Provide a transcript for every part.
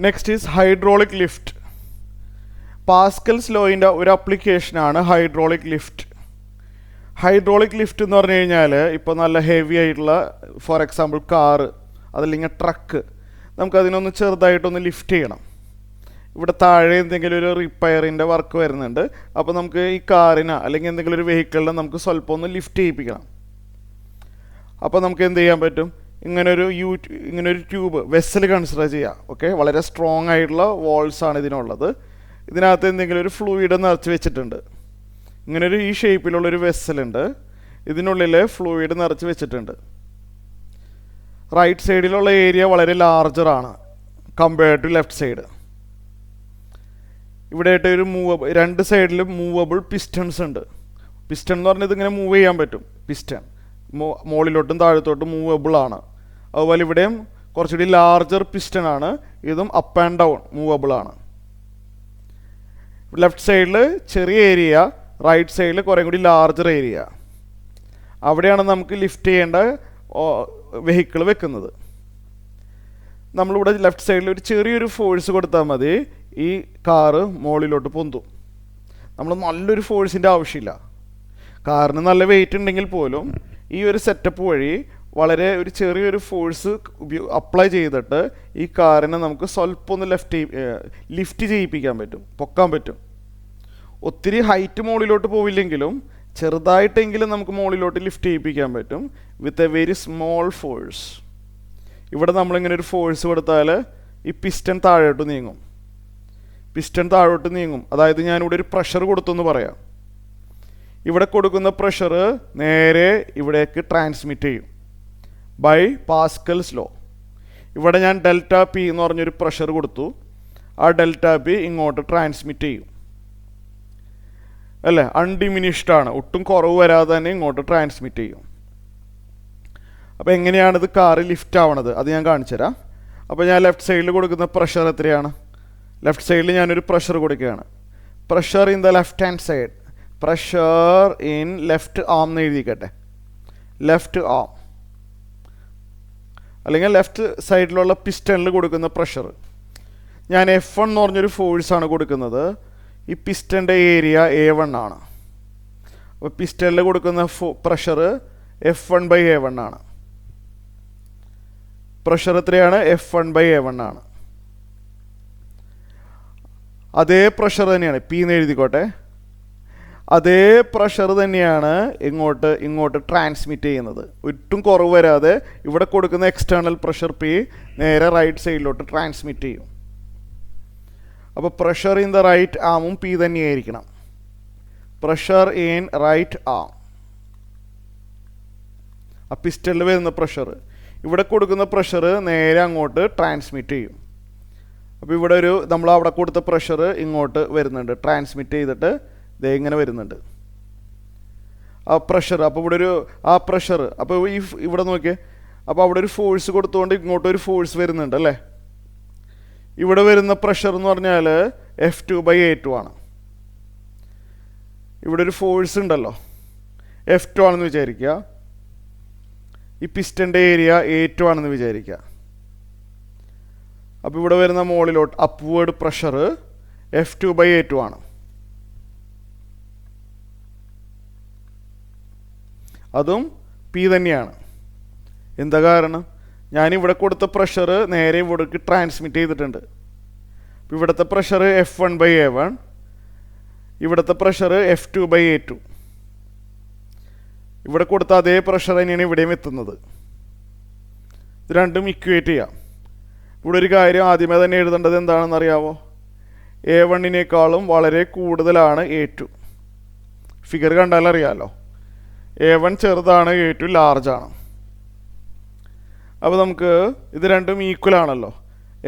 Next is hydraulic lift. Pascal's ലോയിൻ്റെ ഒരു അപ്ലിക്കേഷനാണ് ഹൈഡ്രോളിക് ലിഫ്റ്റ്. ഹൈഡ്രോളിക് ലിഫ്റ്റ് എന്ന് പറഞ്ഞു കഴിഞ്ഞാൽ ഇപ്പോൾ നല്ല ഹെവി ആയിട്ടുള്ള ഫോർ എക്സാമ്പിൾ കാറ് അതല്ലെങ്കിൽ ട്രക്ക് നമുക്കതിനൊന്ന് ചെറുതായിട്ടൊന്ന് ലിഫ്റ്റ് ചെയ്യണം. ഇവിടെ താഴെ എന്തെങ്കിലും ഒരു റിപ്പയറിൻ്റെ വർക്ക് വരുന്നുണ്ട്. അപ്പോൾ നമുക്ക് ഈ കാറിന് അല്ലെങ്കിൽ എന്തെങ്കിലും ഒരു വെഹിക്കിളിനെ നമുക്ക് സ്വല്പം ഒന്ന് ലിഫ്റ്റ് ചെയ്യിപ്പിക്കണം. അപ്പോൾ നമുക്ക് എന്ത് ചെയ്യാൻ പറ്റും? ഇങ്ങനൊരു ട്യൂബ് വെസൽ കൺസിഡർ ചെയ്യാം. ഓക്കെ, വളരെ സ്ട്രോങ് ആയിട്ടുള്ള വാൾസാണ് ഇതിനുള്ളത്. ഇതിനകത്ത് എന്തെങ്കിലും ഒരു ഫ്ലൂയിഡ് നിറച്ച് വെച്ചിട്ടുണ്ട്. ഇങ്ങനൊരു ഈ ഷേപ്പിലുള്ളൊരു വെസലുണ്ട്. ഇതിനുള്ളിൽ ഫ്ലൂയിഡ് നിറച്ച് വെച്ചിട്ടുണ്ട്. റൈറ്റ് സൈഡിലുള്ള ഏരിയ വളരെ ലാർജറാണ് കമ്പയർഡ് ടു ലെഫ്റ്റ് സൈഡ്. ഇവിടെയായിട്ട് ഒരു രണ്ട് സൈഡിലും മൂവബിൾ പിസ്റ്റൺസ് ഉണ്ട്. പിസ്റ്റൺ എന്ന് പറഞ്ഞാൽ ഇതിങ്ങനെ മൂവ് ചെയ്യാൻ പറ്റും. പിസ്റ്റൺ മുകളിലോട്ടും താഴത്തോട്ടും മൂവബിൾ ആണ്. അതുപോലെ ഇവിടെയും കുറച്ചുകൂടി ലാർജർ പിസ്റ്റൺ ആണ്. ഇതും അപ്പ് ആൻഡ് ഡൗൺ മൂവബിൾ ആണ്. ലെഫ്റ്റ് സൈഡിൽ ചെറിയ ഏരിയ, റൈറ്റ് സൈഡിൽ കുറേ കൂടി ലാർജർ ഏരിയ. അവിടെയാണ് നമുക്ക് ലിഫ്റ്റ് ചെയ്യേണ്ട വെഹിക്കിൾ വെക്കുന്നത്. നമ്മളിവിടെ ലെഫ്റ്റ് സൈഡിൽ ഒരു ചെറിയൊരു ഫോഴ്സ് കൊടുത്താൽ മതി, ഈ കാറ് മുകളിലോട്ട് പൊന്തും. നമ്മൾ നല്ലൊരു ഫോഴ്സിൻ്റെ ആവശ്യമില്ല. കാറിന് നല്ല വെയിറ്റ് ഉണ്ടെങ്കിൽ പോലും ഈ ഒരു സെറ്റപ്പ് വഴി വളരെ ഒരു ചെറിയൊരു ഫോഴ്സ് അപ്ലൈ ചെയ്തിട്ട് ഈ കാറിനെ നമുക്ക് സ്വല്പം ഒന്ന് ലിഫ്റ്റ് ചെയ്യിപ്പിക്കാൻ പറ്റും, പൊക്കാൻ പറ്റും. ഒത്തിരി ഹൈറ്റ് മുകളിലോട്ട് പോവില്ലെങ്കിലും ചെറുതായിട്ടെങ്കിലും നമുക്ക് മുകളിലോട്ട് ലിഫ്റ്റ് ചെയ്യിപ്പിക്കാൻ പറ്റും with a very small force. ഇവിടെ നമ്മളിങ്ങനെ ഒരു ഫോഴ്സ് കൊടുത്താൽ ഈ പിസ്റ്റൺ താഴോട്ട് നീങ്ങും. അതായത് ഞാനിവിടെ ഒരു പ്രഷർ കൊടുത്തെന്ന് പറയാം. ഇവിടെ കൊടുക്കുന്ന പ്രഷർ നേരെ ഇവിടേക്ക് ട്രാൻസ്മിറ്റ് ചെയ്യും ബൈ പാസ്കൽസ് ലോ. ഇവിടെ ഞാൻ ഡെൽറ്റ പി എന്ന് പറഞ്ഞൊരു പ്രഷർ കൊടുത്തു. ആ ഡെൽറ്റ പി ഇങ്ങോട്ട് ട്രാൻസ്മിറ്റ് ചെയ്യും അല്ലേ? അൺഡിമിനിഷ്ഡ് ആണ്, ഒട്ടും കുറവ് വരാതെ തന്നെ ഇങ്ങോട്ട് ട്രാൻസ്മിറ്റ് ചെയ്യും. അപ്പോൾ എങ്ങനെയാണിത് കാറ് ലിഫ്റ്റ് ആവണത് അത് ഞാൻ കാണിച്ചു തരാം. അപ്പോൾ ഞാൻ ലെഫ്റ്റ് സൈഡിൽ കൊടുക്കുന്ന പ്രഷർ എത്രയാണ്? ലെഫ്റ്റ് സൈഡിൽ ഞാനൊരു പ്രഷർ കൊടുക്കുകയാണ്. Pressure in the left hand side, pressure in left arm എന്ന് എഴുതിക്കട്ടെ. ലെഫ്റ്റ് ആം അല്ലെങ്കിൽ ലെഫ്റ്റ് സൈഡിലുള്ള പിസ്റ്റണിൽ കൊടുക്കുന്ന പ്രഷർ ഞാൻ F1 എന്ന് പറഞ്ഞൊരു ഫോഴ്സാണ് കൊടുക്കുന്നത്. ഈ പിസ്റ്റൻ്റെ ഏരിയ A1 ആണ്. അപ്പോൾ പിസ്റ്റണിൽ കൊടുക്കുന്ന പ്രഷർ F1/A1 ആണ്. പ്രഷർ എത്രയാണ്? F1/A1 ആണ്. അതേ പ്രഷർ തന്നെയാണ്, P എന്ന് എഴുതിക്കോട്ടെ. അതേ പ്രഷർ തന്നെയാണ് ഇങ്ങോട്ട് ട്രാൻസ്മിറ്റ് ചെയ്യുന്നത്. ഒട്ടും കുറവ് വരാതെ ഇവിടെ കൊടുക്കുന്ന എക്സ്റ്റേണൽ പ്രഷർ P നേരെ റൈറ്റ് സൈഡിലോട്ട് ട്രാൻസ്മിറ്റ് ചെയ്യും. അപ്പോൾ പ്രഷർ ഇൻ ദ റൈറ്റ് ആമും P തന്നെയായിരിക്കണം. പ്രഷർ ഇൻ റൈറ്റ് ആം, ആ പിസ്റ്റണിൽ വരുന്ന പ്രഷർ. ഇവിടെ കൊടുക്കുന്ന പ്രഷർ നേരെ അങ്ങോട്ട് ട്രാൻസ്മിറ്റ് ചെയ്യും. അപ്പോൾ ഇവിടെ നമ്മൾ അവിടെ കൊടുത്ത പ്രഷർ ഇങ്ങോട്ട് വരുന്നുണ്ട്, ട്രാൻസ്മിറ്റ് ചെയ്തിട്ട് ദേ ഇങ്ങനെ വരുന്നുണ്ട് ആ പ്രഷർ. അപ്പോൾ ഇവിടെ ആ പ്രഷർ, അപ്പോൾ ഇവിടെ നോക്കിയേ, അപ്പോൾ അവിടെ ഒരു ഫോഴ്സ് കൊടുത്തുകൊണ്ട് ഇങ്ങോട്ടൊരു ഫോഴ്സ് വരുന്നുണ്ട് അല്ലേ? ഇവിടെ വരുന്ന പ്രഷർ എന്ന് പറഞ്ഞാൽ F2/A2 ആണ്. ഇവിടെ ഒരു ഫോഴ്സ് ഉണ്ടല്ലോ, F2 ആണെന്ന് വിചാരിക്കുക. ഈ പിസ്റ്റൻ്റെ ഏരിയ A2 ആണെന്ന് വിചാരിക്കുക. അപ്പോൾ ഇവിടെ വരുന്ന മുകളിലോട്ട് അപ്വേർഡ് പ്രഷർ F2/A2 ആണ്. അതും P തന്നെയാണ്. എന്താ കാരണം? ഞാനിവിടെ കൊടുത്ത പ്രഷർ നേരെ ഇവിടേക്ക് ട്രാൻസ്മിറ്റ് ചെയ്തിട്ടുണ്ട്. അപ്പോൾ ഇവിടുത്തെ പ്രഷർ F1/A1, ഇവിടുത്തെ പ്രഷർ F2/A2. ഇവിടെ കൊടുത്ത അതേ പ്രഷർ തന്നെയാണ് ഇവിടെയും എത്തുന്നത്. ഇത് രണ്ടും ഇക്വേറ്റ് ചെയ്യാം. ഇവിടെ ഒരു കാര്യം ആദ്യമേ തന്നെ എഴുതേണ്ടത് എന്താണെന്ന് അറിയാമോ? A1-നേക്കാളും വളരെ കൂടുതലാണ് A2. ഫിഗർ കണ്ടാൽ അറിയാമല്ലോ. A1 ചെറുതാണ്, A2 ലാർജാണ്. അപ്പോൾ നമുക്ക് ഇത് രണ്ടും ഈക്വൽ ആണല്ലോ.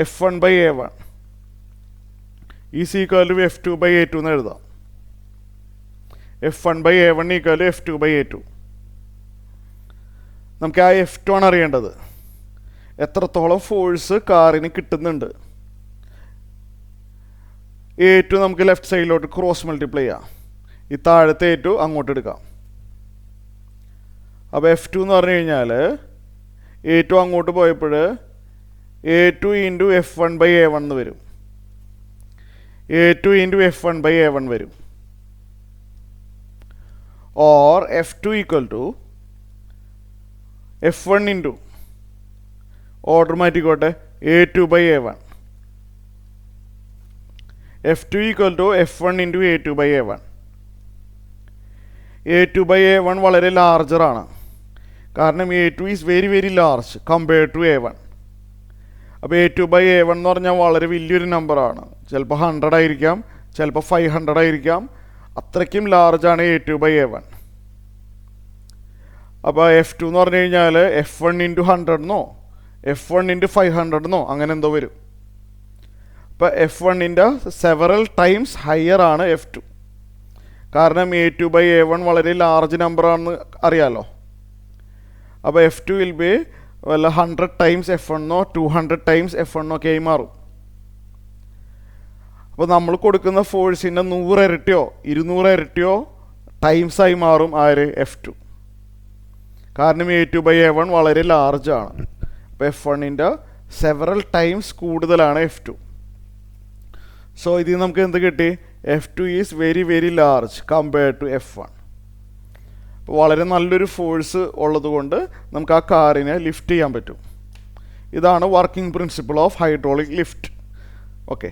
F1/A1 is equal to F2/A2 എന്ന് എഴുതാം. F1/A1 equal to F2/A2. നമുക്ക് ആ F2 ആണ് അറിയേണ്ടത്. എത്രത്തോളം ഫോഴ്സ് കാറിന് കിട്ടുന്നുണ്ട്. A2 നമുക്ക് ലെഫ്റ്റ് സൈഡിലോട്ട് ക്രോസ് മൾട്ടിപ്ലൈ ചെയ്യാം. ഈ താഴത്തെ A2 അങ്ങോട്ട് എടുക്കാം. അപ്പോൾ F2 എന്ന് പറഞ്ഞു കഴിഞ്ഞാൽ A2 അങ്ങോട്ട് പോയപ്പോൾ A2 ഇൻറ്റു F1/A1 എന്ന് വരും. A2 ഇൻറ്റു F1/A1 വരും. Or F2 equal to F1 into order മാറ്റിക്കോട്ടെ A2/A1. F2 equal to F1 into A2/A1. A2/A1 വളരെ ലാർജറാണ്. കാരണം A2 is very very large compared to A1. അപ്പോൾ A2/A1 എന്ന് പറഞ്ഞാൽ വളരെ വലിയൊരു നമ്പറാണ്. ചിലപ്പോൾ 100 ആയിരിക്കാം, ചിലപ്പോൾ 500 ആയിരിക്കാം. അത്രയ്ക്കും ലാർജാണ് A2/A1. അപ്പോൾ F2 എന്ന് പറഞ്ഞു കഴിഞ്ഞാൽ F1 ഇൻറ്റു 100 എന്നോ F1 ഇൻറ്റു 500 എന്നോ അങ്ങനെ എന്തോ വരും. അപ്പോൾ F1ൻ്റെ സെവറൽ ടൈംസ് ഹയർ ആണ് F2. കാരണം A2/A1 വളരെ ലാർജ് നമ്പറാണെന്ന് അറിയാമല്ലോ. അപ്പോൾ F2 വിൽ ബി വല്ല 100 ടൈംസ് F1 എന്നോ 200 ടൈംസ് F1 ഒക്കെ ആയി മാറും. അപ്പോൾ നമ്മൾ കൊടുക്കുന്ന ഫോഴ്സിൻ്റെ 100 ഇരട്ടിയോ 200 ഇരട്ടിയോ ടൈംസായി മാറും ആര് F2. കാരണം A2/A1 വളരെ ലാർജാണ്. അപ്പോൾ F1ൻ്റെ സെവറൽ ടൈംസ് കൂടുതലാണ് F2. സോ ഇതിൽ നമുക്ക് എന്ത് കിട്ടി? F2 is very very large compared to F1. അപ്പോൾ വളരെ നല്ലൊരു ഫോഴ്സ് ഉള്ളത് കൊണ്ട് നമുക്ക് ആ കാറിനെ ലിഫ്റ്റ് ചെയ്യാൻ പറ്റും. ഇതാണ് working principle of hydraulic lift. Okay.